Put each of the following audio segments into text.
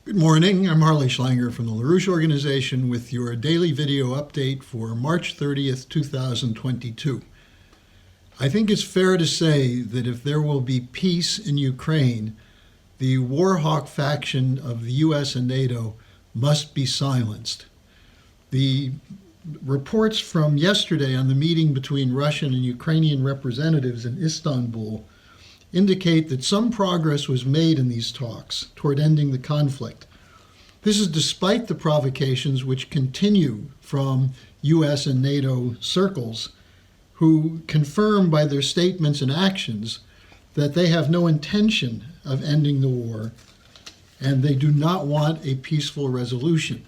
Good morning. I'm Harleysch from the LaRouche Organization with your daily video update for March 30th, 2022. I think it's fair to say that if there will be peace in Ukraine, the war hawk faction of the US and NATO must be silenced. The reports from yesterday on the meeting between Russian and Ukrainian representatives in Istanbul indicate that some progress was made in these talks toward ending the conflict. This is despite the provocations which continue from US and NATO circles, who confirm by their statements and actions that they have no intention of ending the war and they do not want a peaceful resolution.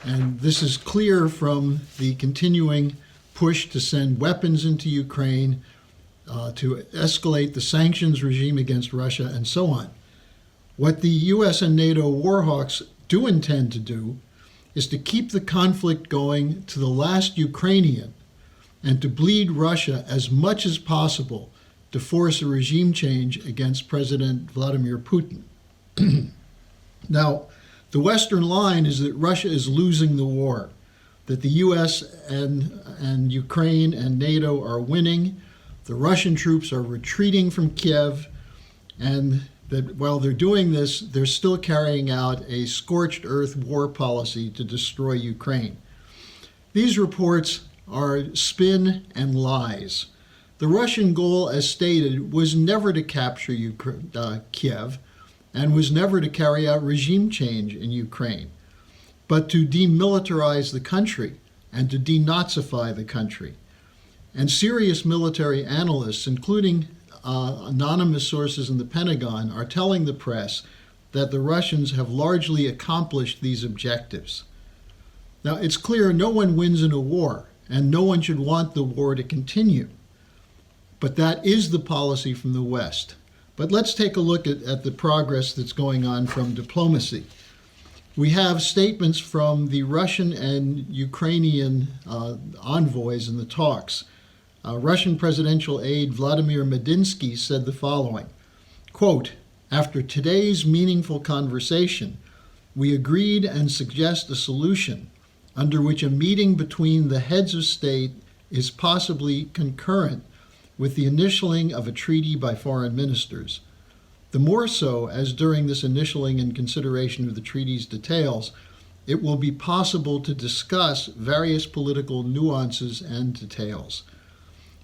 And this is clear from the continuing push to send weapons into Ukraine, to escalate the sanctions regime against Russia, and so on. What the US and NATO war hawks do intend to do is to keep the conflict going to the last Ukrainian and to bleed Russia as much as possible to force a regime change against President Vladimir Putin. Now, the Western line is that Russia is losing the war, that the US and Ukraine and NATO are winning. The Russian troops are retreating from Kiev, and that while they're doing this, they're still carrying out a scorched earth war policy to destroy Ukraine. These reports are spin and lies. The Russian goal, as stated, was never to capture Kiev and was never to carry out regime change in Ukraine, but to demilitarize the country and to denazify the country. And serious military analysts, including anonymous sources in the Pentagon, are telling the press that the Russians have largely accomplished these objectives. Now, it's clear no one wins in a war, and no one should want the war to continue. But that is the policy from the West. But let's take a look at the progress that's going on from diplomacy. We have statements from the Russian and Ukrainian envoys in the talks. Russian presidential aide Vladimir Medinsky said the following, quote, "After today's meaningful conversation, we agreed and suggest a solution under which a meeting between the heads of state is possibly concurrent with the initialing of a treaty by foreign ministers. The more so as during this initialing and consideration of the treaty's details, it will be possible to discuss various political nuances and details."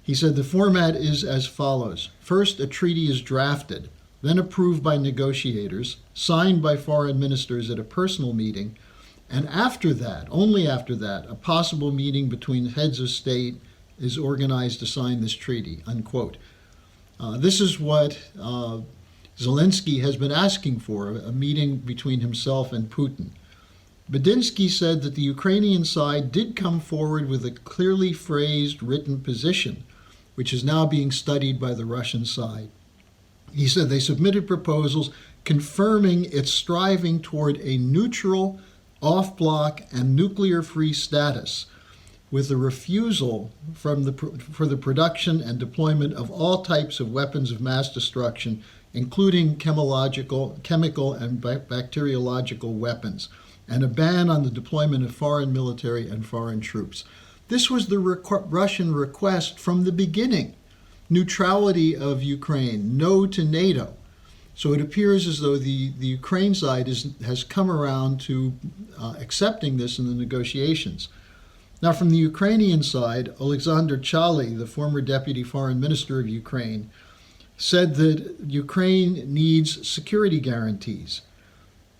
He said the format is as follows. First, a treaty is drafted, then approved by negotiators, signed by foreign ministers at a personal meeting, and after that, only after that, a possible meeting between heads of state is organized to sign this treaty, unquote. This is what Zelensky has been asking for, a meeting between himself and Putin. Medinsky said that the Ukrainian side did come forward with a clearly phrased written position, which is now being studied by the Russian side. He said they submitted proposals confirming its striving toward a neutral, off-bloc, and nuclear-free status, with a refusal for the production and deployment of all types of weapons of mass destruction, including chemical and bacteriological weapons, and a ban on the deployment of foreign military and foreign troops. This was the Russian request from the beginning. Neutrality of Ukraine, no to NATO. So it appears as though the Ukraine side has come around to accepting this in the negotiations. Now, from the Ukrainian side, Alexander Chaly, the former deputy foreign minister of Ukraine, said that Ukraine needs security guarantees.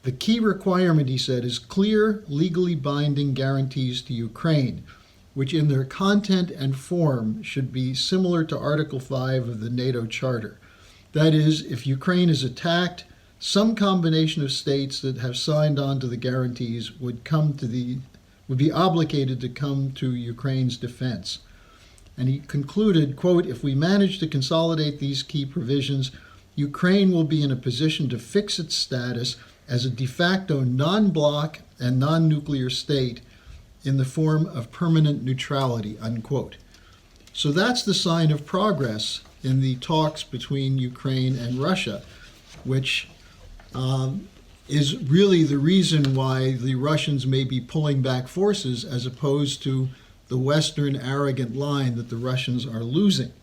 The key requirement, he said, is clear, legally binding guarantees to Ukraine, which in their content and form should be similar to Article 5 of the NATO Charter. That is, if Ukraine is attacked, some combination of states that have signed on to the guarantees would be obligated to come to Ukraine's defense. And he concluded, quote, "If we manage to consolidate these key provisions, Ukraine will be in a position to fix its status as a de facto non-bloc and non-nuclear state in the form of permanent neutrality," unquote. So that's the sign of progress in the talks between Ukraine and Russia, which is really the reason why the Russians may be pulling back forces as opposed to the Western arrogant line that the Russians are losing.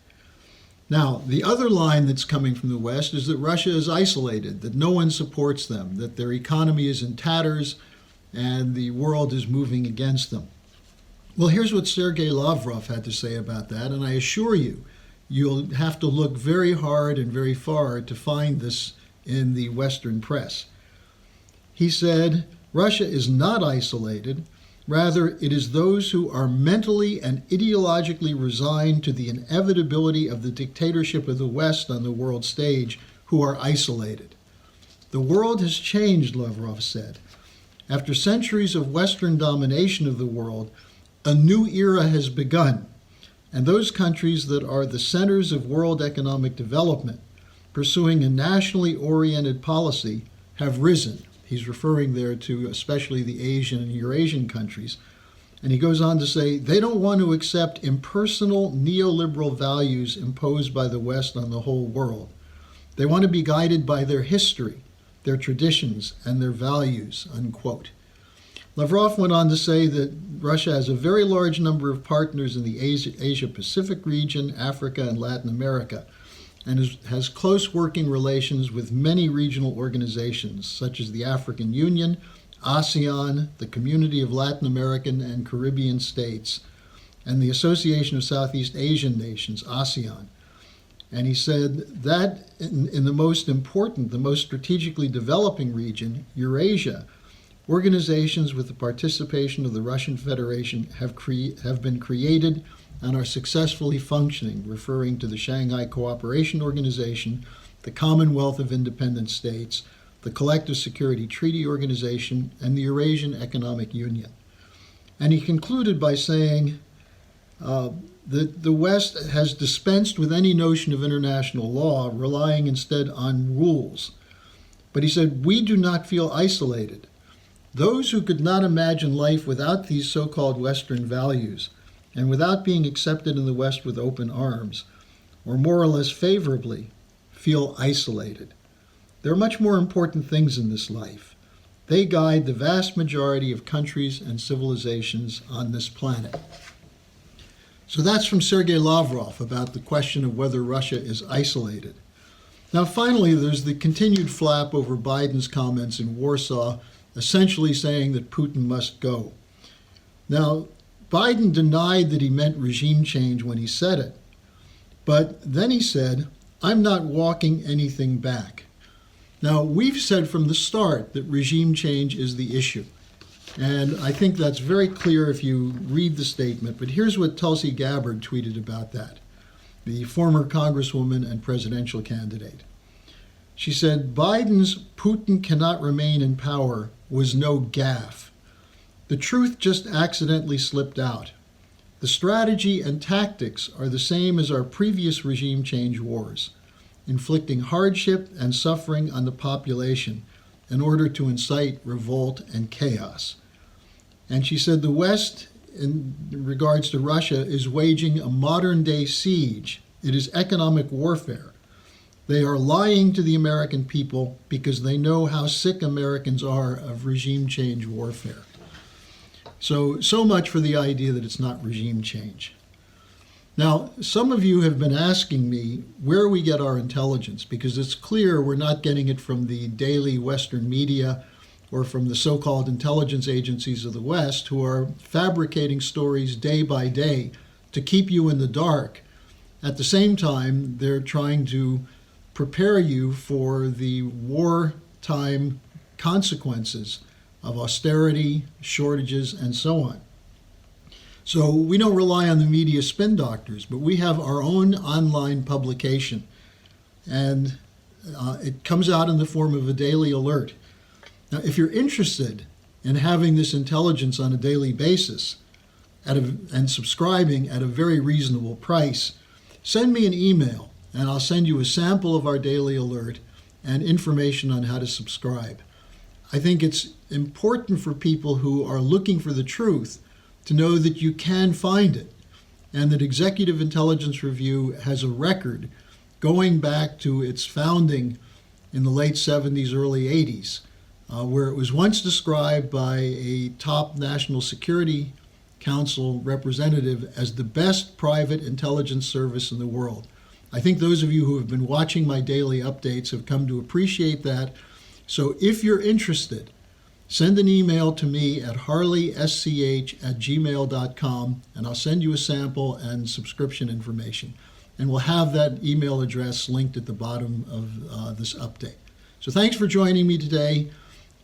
Now, the other line that's coming from the West is that Russia is isolated, that no one supports them, that their economy is in tatters, and the world is moving against them. Well, here's what Sergei Lavrov had to say about that, and I assure you, you'll have to look very hard and very far to find this in the Western press. He said, Russia is not isolated. Rather, it is those who are mentally and ideologically resigned to the inevitability of the dictatorship of the West on the world stage who are isolated. The world has changed, Lavrov said. After centuries of Western domination of the world, a new era has begun, and those countries that are the centers of world economic development, pursuing a nationally oriented policy, have risen. He's referring there to especially the Asian and Eurasian countries. And he goes on to say, they don't want to accept impersonal neoliberal values imposed by the West on the whole world. They want to be guided by their history, their traditions, and their values, unquote. Lavrov went on to say that Russia has a very large number of partners in the Asia-Pacific region, Africa, and Latin America, and has close working relations with many regional organizations, such as the African Union, ASEAN, the Community of Latin American and Caribbean States, and the Association of Southeast Asian Nations, ASEAN. And he said that in the most important, the most strategically developing region, Eurasia, organizations with the participation of the Russian Federation have been created and are successfully functioning, referring to the Shanghai Cooperation Organization, the Commonwealth of Independent States, the Collective Security Treaty Organization, and the Eurasian Economic Union. And he concluded by saying that the West has dispensed with any notion of international law, relying instead on rules. But he said, we do not feel isolated. Those who could not imagine life without these so-called Western values, and without being accepted in the West with open arms, or more or less favorably, feel isolated. There are much more important things in this life. They guide the vast majority of countries and civilizations on this planet. So that's from Sergei Lavrov about the question of whether Russia is isolated. Now finally, there's the continued flap over Biden's comments in Warsaw, essentially saying that Putin must go. Now, Biden denied that he meant regime change when he said it, but then he said, I'm not walking anything back. Now, we've said from the start that regime change is the issue, and I think that's very clear if you read the statement, but here's what Tulsi Gabbard tweeted about that, the former congresswoman and presidential candidate. She said, Biden's Putin cannot remain in power was no gaffe. The truth just accidentally slipped out. The strategy and tactics are the same as our previous regime change wars, inflicting hardship and suffering on the population in order to incite revolt and chaos. And she said the West, in regards to Russia, is waging a modern-day siege. It is economic warfare. They are lying to the American people because they know how sick Americans are of regime change warfare. So much for the idea that it's not regime change. Now, some of you have been asking me where we get our intelligence, because it's clear we're not getting it from the daily Western media or from the so-called intelligence agencies of the West, who are fabricating stories day by day to keep you in the dark. At the same time, they're trying to prepare you for the wartime consequences of austerity, shortages, and so on. So we don't rely on the media spin doctors, but we have our own online publication, and it comes out in the form of a daily alert. Now, if you're interested in having this intelligence on a daily basis and subscribing at a very reasonable price, send me an email, and I'll send you a sample of our daily alert and information on how to subscribe. I think it's important for people who are looking for the truth to know that you can find it, and that Executive Intelligence Review has a record going back to its founding in the late 70s, early 80s where it was once described by a top National Security Council representative as the best private intelligence service in the world. I think those of you who have been watching my daily updates have come to appreciate that. So if you're interested, send an email to me at harleysch@gmail.com, and I'll send you a sample and subscription information. And we'll have that email address linked at the bottom of this update. So thanks for joining me today.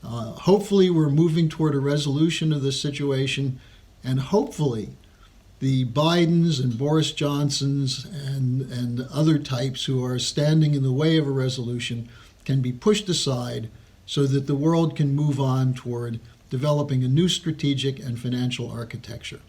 Hopefully we're moving toward a resolution of this situation, and hopefully the Bidens and Boris Johnsons and other types who are standing in the way of a resolution can be pushed aside so that the world can move on toward developing a new strategic and financial architecture.